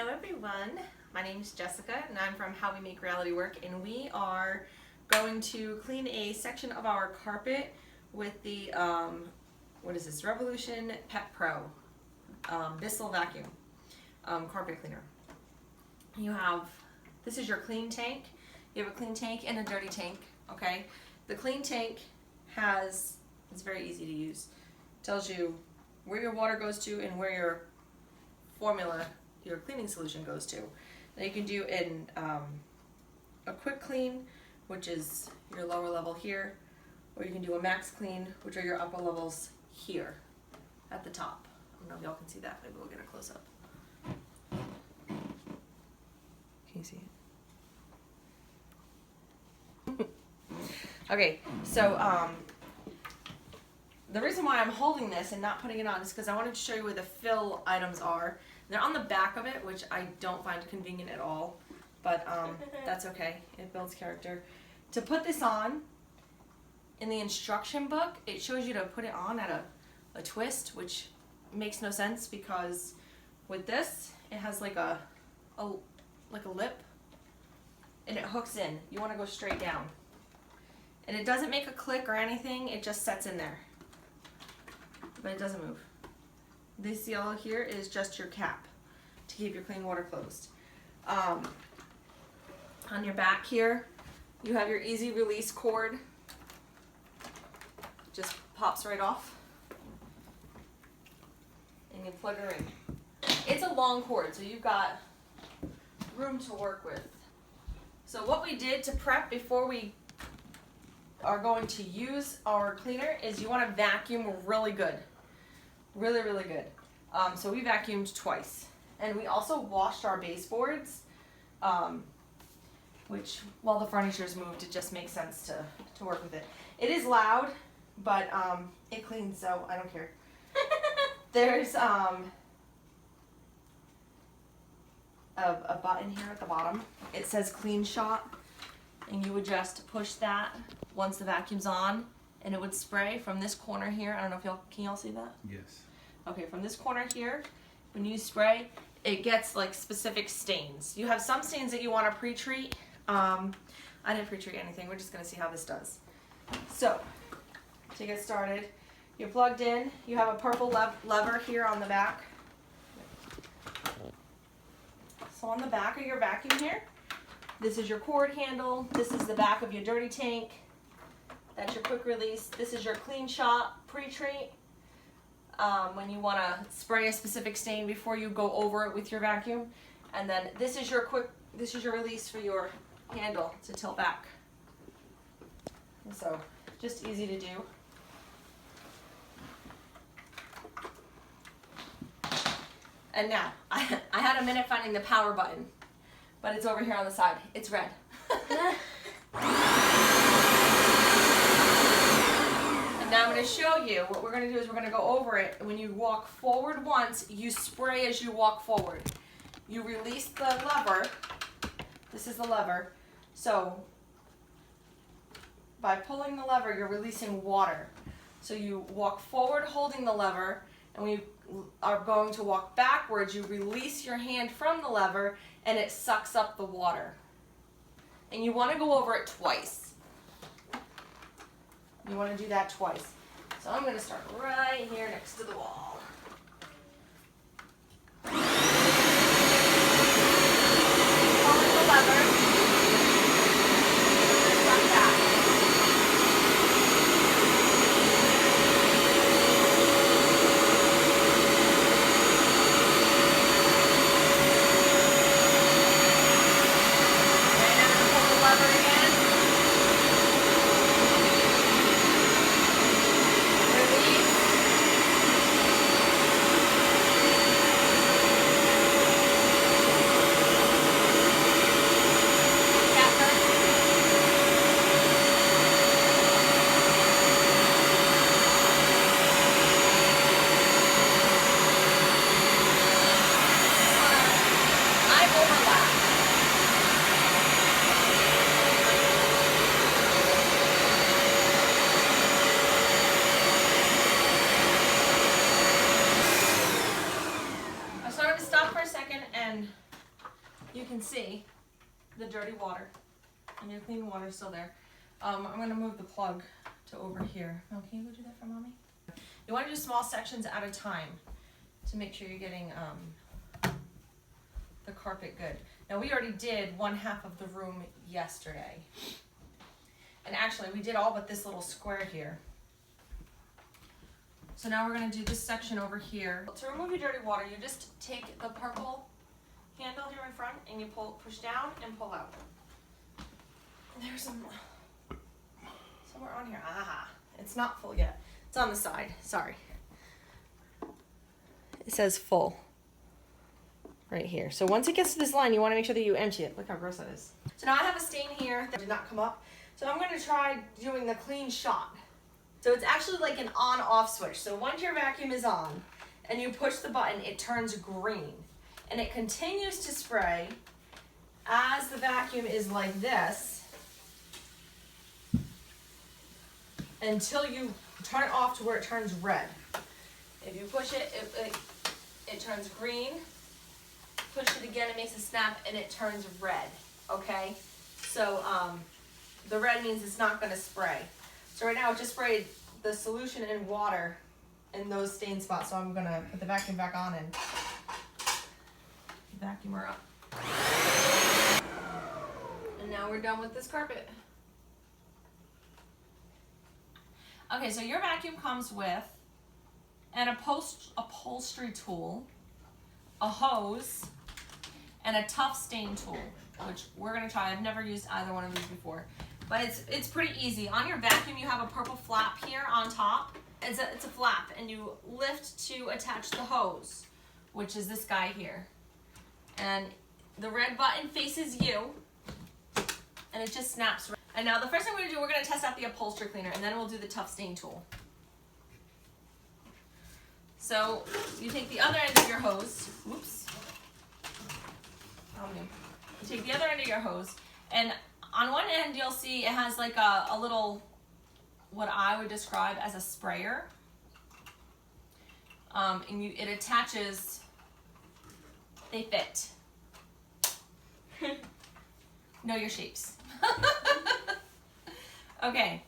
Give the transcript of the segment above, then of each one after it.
Hello everyone, my name is Jessica and I'm from How We Make Reality Work, and we are going to clean a section of our carpet with the, what is this, Revolution Pet Pro Bissell vacuum carpet cleaner. This is your clean tank. You have a clean tank and a dirty tank, okay? The clean tank it's very easy to use. Tells you where your water goes to and where your cleaning solution goes to. Now you can do in a quick clean, which is your lower level here, or you can do a max clean, which are your upper levels here at the top. I don't know if y'all can see that. Maybe we'll get a close up. Can you see it? Okay, so the reason why I'm holding this and not putting it on is because I wanted to show you where the fill items are. They're on the back of it, which I don't find convenient at all, but that's okay. It builds character. To put this on, in the instruction book, it shows you to put it on at a twist, which makes no sense because with this, it has like a lip, and it hooks in. You want to go straight down. And it doesn't make a click or anything, it just sets in there. But it doesn't move. This yellow here is just your cap to keep your clean water closed. On your back here, you have your easy release cord. Just pops right off. And you plug her in. It's a long cord, so you've got room to work with. So what we did to prep before we are going to use our cleaner is you want to vacuum really good. Really, really good. So we vacuumed twice. And we also washed our baseboards, which while the furniture's moved, it just makes sense to work with it. It is loud, but it cleans, so I don't care. There's a button here at the bottom. It says clean shot, and you would just push that once the vacuum's on, and it would spray from this corner here. I don't know if can y'all see that? Yes. Okay, from this corner here, when you spray, it gets like specific stains. You have some stains that you want to pre-treat. I didn't pre-treat anything. We're just going to see how this does. So, to get started, you're plugged in. You have a purple lever here on the back. So on the back of your vacuum here, this is your cord handle. This is the back of your dirty tank. That's your quick release. This is your clean shot pre-treat. When you want to spray a specific stain before you go over it with your vacuum. And then this is your release for your handle to tilt back. And so, just easy to do. And now, I had a minute finding the power button, but it's over here on the side. It's red. Now I'm going to show you what we're going to do is we're going to go over it. When you walk forward once, you spray as you walk forward. You release the lever. This is the lever. So by pulling the lever, you're releasing water. So you walk forward holding the lever, and when you are going to walk backwards, you release your hand from the lever and it sucks up the water. And you want to go over it twice. You want to do that twice. So I'm going to start right here next to the wall. Pulling the lever. Like that. And I'm going to pull the lever again. and you can see the dirty water and your clean water is still there. I'm gonna move the plug to over here. Oh, can you go do that for mommy? You wanna do small sections at a time to make sure you're getting the carpet good. Now we already did 1/2 of the room yesterday. And actually we did all but this little square here. So now we're gonna do this section over here. To remove your dirty water, you just take the purple handle here in front and you push down and pull out. There's somewhere on here. Ah, it's not full yet. It's on the side, sorry. It says full right here. So once it gets to this line, you wanna make sure that you empty it. Look how gross that is. So now I have a stain here that did not come up. So I'm gonna try doing the clean shot. So it's actually like an on-off switch. So once your vacuum is on and you push the button, it turns green. And it continues to spray as the vacuum is like this until you turn it off to where it turns red. If you push it, it turns green. Push it again, it makes a snap and it turns red, okay? So the red means it's not gonna spray. So right now it just sprayed the solution in water in those stain spots. So I'm gonna put the vacuum back on and vacuum her up. And now we're done with this carpet. Okay, so your vacuum comes with an upholstery tool, a hose, and a tough stain tool, which we're gonna try. I've never used either one of these before. But it's pretty easy. On your vacuum, you have a purple flap here on top. It's a flap, and you lift to attach the hose, which is this guy here. And the red button faces you, and it just snaps. And now the first thing we're gonna do, we're gonna test out the upholstery cleaner, and then we'll do the tough stain tool. So you take the other end of your hose. Whoops. You take the other end of your hose, and on one end, you'll see it has like a little, what I would describe as a sprayer. And it attaches, they fit. Know your shapes. Okay,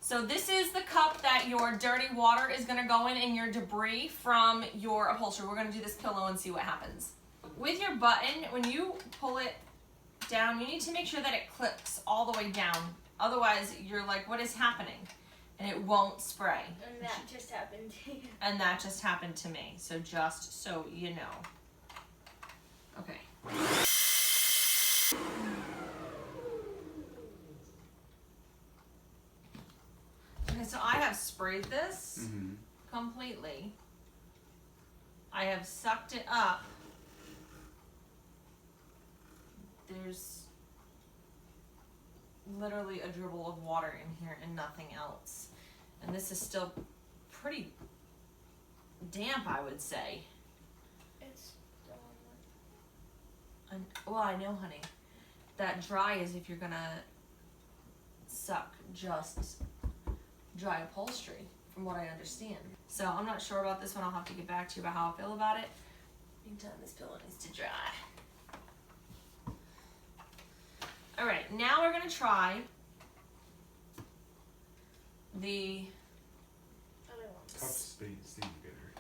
so this is the cup that your dirty water is gonna go in and your debris from your upholstery. We're gonna do this pillow and see what happens. With your button, when you pull it down, you need to make sure that it clips all the way down. Otherwise, you're like, what is happening? And it won't spray. And that just happened to you. And that just happened to me. So just so you know. Okay. Okay, so I have sprayed this completely. I have sucked it up. There's literally a dribble of water in here and nothing else. And this is still pretty damp, I would say. It's still And, well, I know, honey. That dry is if you're gonna suck just dry upholstery, from what I understand. So I'm not sure about this one. I'll have to get back to you about how I feel about it. Meantime, this pillow needs to dry. All right, now we're gonna try the other one. Tough stain getter.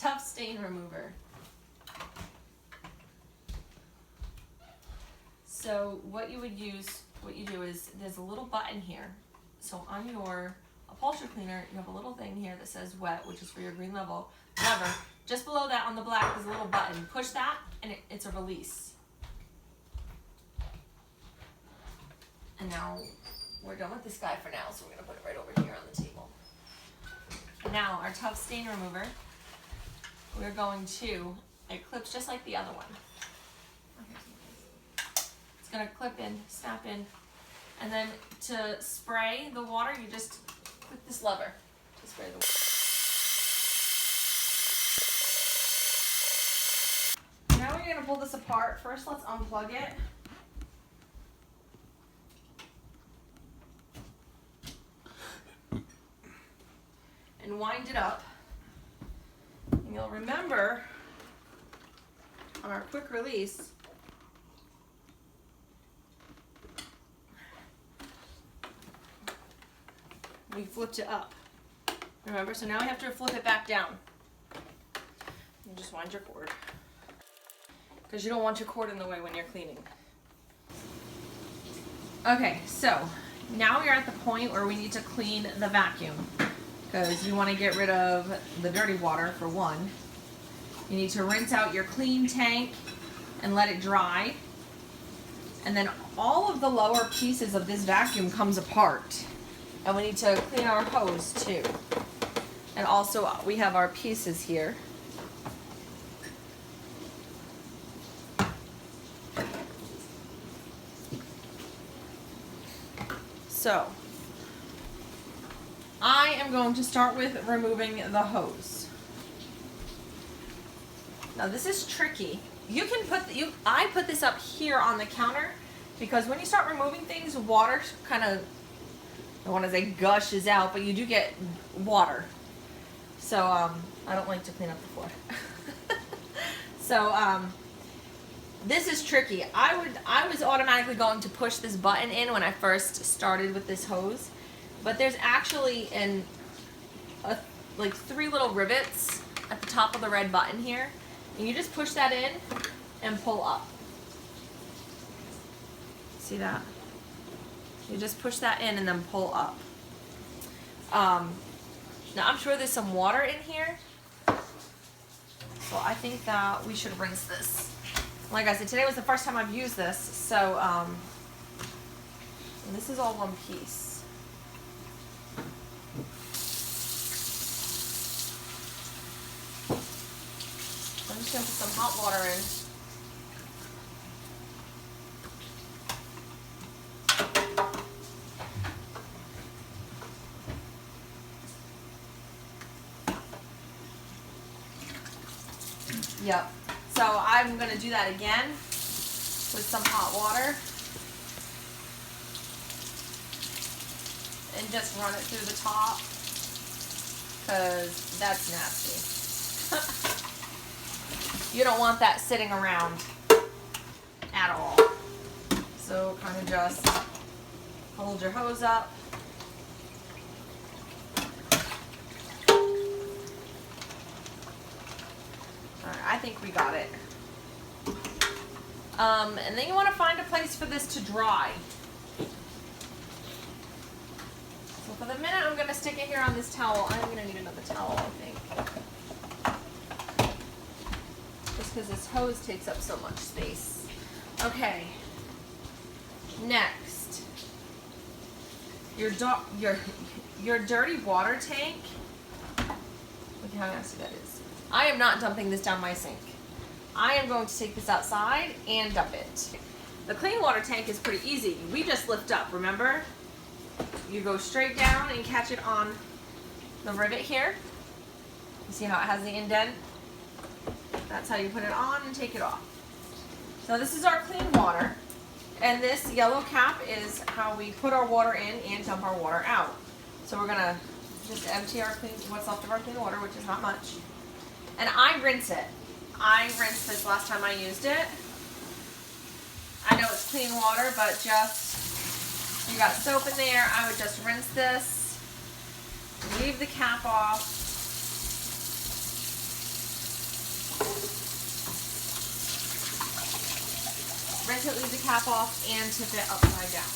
tough stain remover. So what you do is there's a little button here. So on your upholstery cleaner, you have a little thing here that says wet, which is for your green lever. Just below that on the black is a little button. Push that and it's a release. And now we're done with this guy for now, so we're gonna put it right over here on the table. Now our tough stain remover, we're going to, it clips just like the other one. It's gonna clip in, snap in, and then to spray the water, you just click this lever to spray the water. Now we're gonna pull this apart. First, let's unplug it. And wind it up. And you'll remember on our quick release, we flipped it up. Remember? So now we have to flip it back down. You just wind your cord. Because you don't want your cord in the way when you're cleaning. Okay, so now we are at the point where we need to clean the vacuum. Because you want to get rid of the dirty water, for one. You need to rinse out your clean tank and let it dry. And then all of the lower pieces of this vacuum comes apart. And we need to clean our hose too. And also we have our pieces here. So, I am going to start with removing the hose. Now this is tricky. You can put, I put this up here on the counter because when you start removing things, water kind of, I don't want to say gushes out, but you do get water. So, I don't like to clean up the floor. So, this is tricky. I was automatically going to push this button in when I first started with this hose, but there's actually like 3 little rivets at the top of the red button here, and you just push that in and pull up. See that? You just push that in and then pull up. Now I'm sure there's some water in here, so I think that we should rinse this. Like I said, today was the first time I've used this, so and this is all one piece. I'm just gonna put some hot water in. Yep. So I'm going to do that again with some hot water and just run it through the top because that's nasty. You don't want that sitting around at all. So kind of just hold your hose up. I think we got it. And then you want to find a place for this to dry. So for the minute, I'm going to stick it here on this towel. I'm going to need another towel, I think. Just because this hose takes up so much space. Okay. Next. Your dirty water tank. Look how nasty that is. I am not dumping this down my sink. I am going to take this outside and dump it. The clean water tank is pretty easy. We just lift up, remember? You go straight down and catch it on the rivet here. You see how it has the indent? That's how you put it on and take it off. So this is our clean water. And this yellow cap is how we put our water in and dump our water out. So we're gonna just empty our what's left of our clean water, which is not much. And I rinse it. I rinsed this last time I used it. I know it's clean water, but just, you got soap in there, I would just rinse this, leave the cap off, rinse it, leave the cap off, and tip it upside down.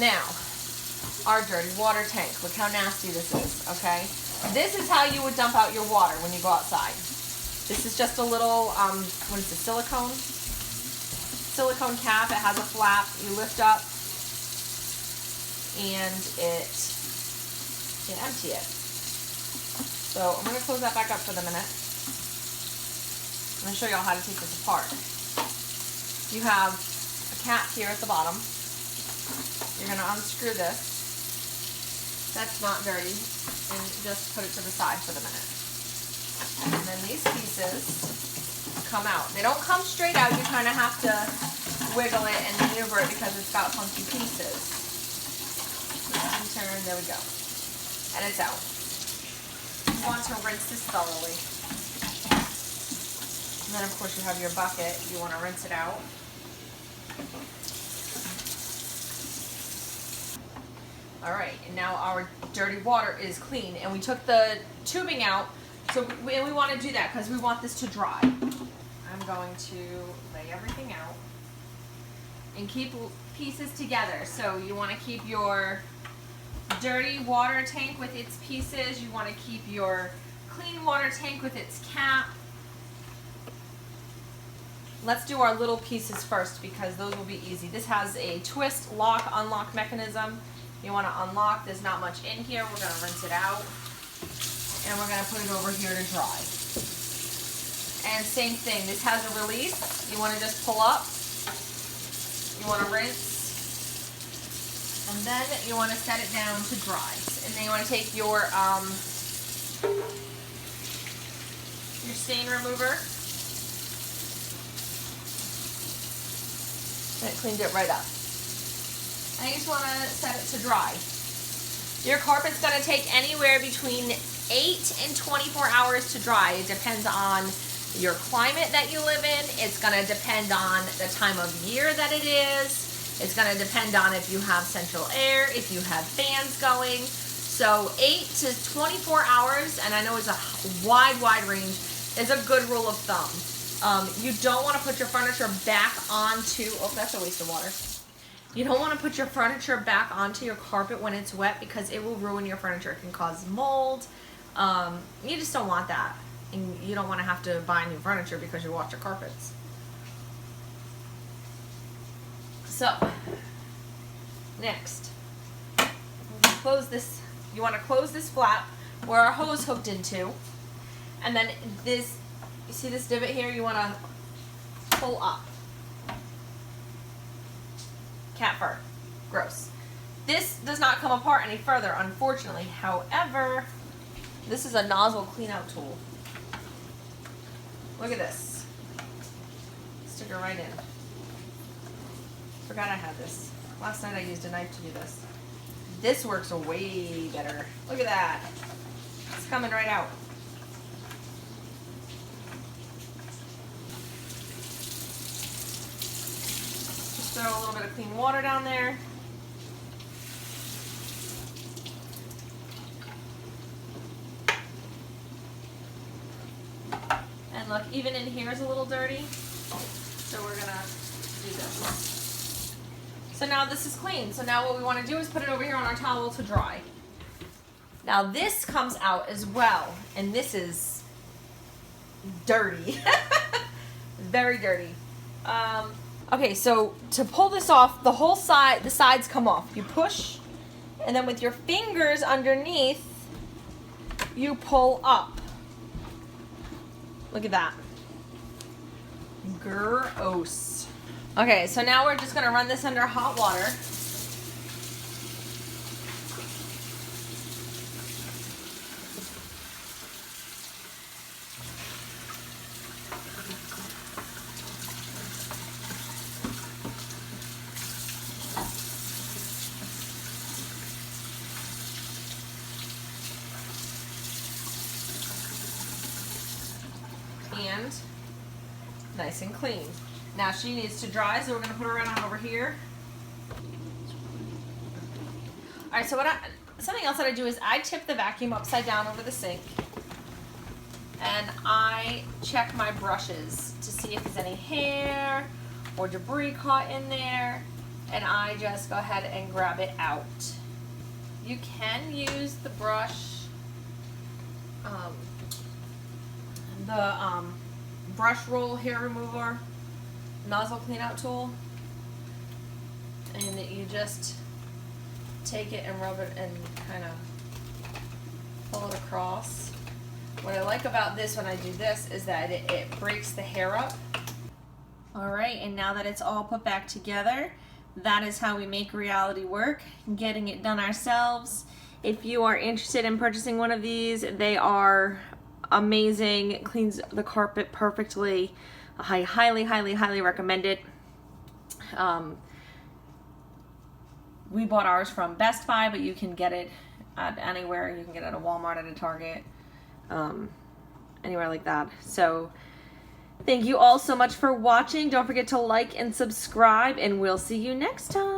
Now, our dirty water tank. Look how nasty this is, okay? This is how you would dump out your water when you go outside. This is just a little, what is it, silicone cap. It has a flap. You lift up and you empty it. So I'm going to close that back up for the minute. I'm going to show you all how to take this apart. You have a cap here at the bottom. You're going to unscrew this. That's not dirty. And just put it to the side for the minute. And then these pieces come out. They don't come straight out. You kind of have to wiggle it and maneuver it because it's got funky pieces. And turn, there we go. And it's out. You want to rinse this thoroughly. And then of course you have your bucket. You want to rinse it out. All right, and now our dirty water is clean, and we took the tubing out. So we want to do that because we want this to dry. I'm going to lay everything out and keep pieces together. So you want to keep your dirty water tank with its pieces. You want to keep your clean water tank with its cap. Let's do our little pieces first because those will be easy. This has a twist, lock, unlock mechanism. You want to unlock. There's not much in here. We're going to rinse it out. And we're going to put it over here to dry. And same thing. This has a release. You want to just pull up. You want to rinse. And then you want to set it down to dry. And then you want to take your stain remover. And it cleaned it right up. And you just want to set it to dry. Your carpet's going to take anywhere between 8 and 24 hours to dry. It depends on your climate that you live in. It's going to depend on the time of year that it is. It's going to depend on if you have central air, if you have fans going. So 8 to 24 hours, and I know it's a wide range, is a good rule of thumb. You don't want to put your furniture back onto, oh, that's a waste of water. You don't want to put your furniture back onto your carpet when it's wet because it will ruin your furniture. It can cause mold. You just don't want that. And you don't want to have to buy new furniture because you wash your carpets. So, next, close this. You want to close this flap where our hose hooked into. And then this, you see this divot here? You want to pull up. Cat fur. Gross. This does not come apart any further, unfortunately. However, this is a nozzle clean out tool. Look at this. Stick it right in. Forgot I had this. Last night I used a knife to do this. This works way better. Look at that. It's coming right out. Just throw a little bit of clean water down there. And look, even in here is a little dirty. So we're gonna do this. So now this is clean. So now what we want to do is put it over here on our towel to dry. Now this comes out as well, and this is dirty. Very dirty. Okay, so to pull this off, the whole side, the sides come off. You push, and then with your fingers underneath, you pull up. Look at that. Gross. Okay, so now we're just gonna run this under hot water. And nice and clean. Now she needs to dry, so we're going to put her on over here. Alright, so something else that I do is I tip the vacuum upside down over the sink. And I check my brushes to see if there's any hair or debris caught in there. And I just go ahead and grab it out. You can use the brush, brush roll hair remover nozzle clean out tool, and you just take it and rub it and kind of pull it across. What I like about this when I do this is that it breaks the hair up. Alright, and now that it's all put back together, that is how we make reality work, getting it done ourselves. If you are interested in purchasing one of these, they are amazing. It cleans the carpet perfectly. I highly recommend it. We bought ours from Best Buy, but you can get it at anywhere. You can get it at a Walmart, at a Target, anywhere like that. So thank you all so much for watching. Don't forget to like and subscribe, and we'll see you next time.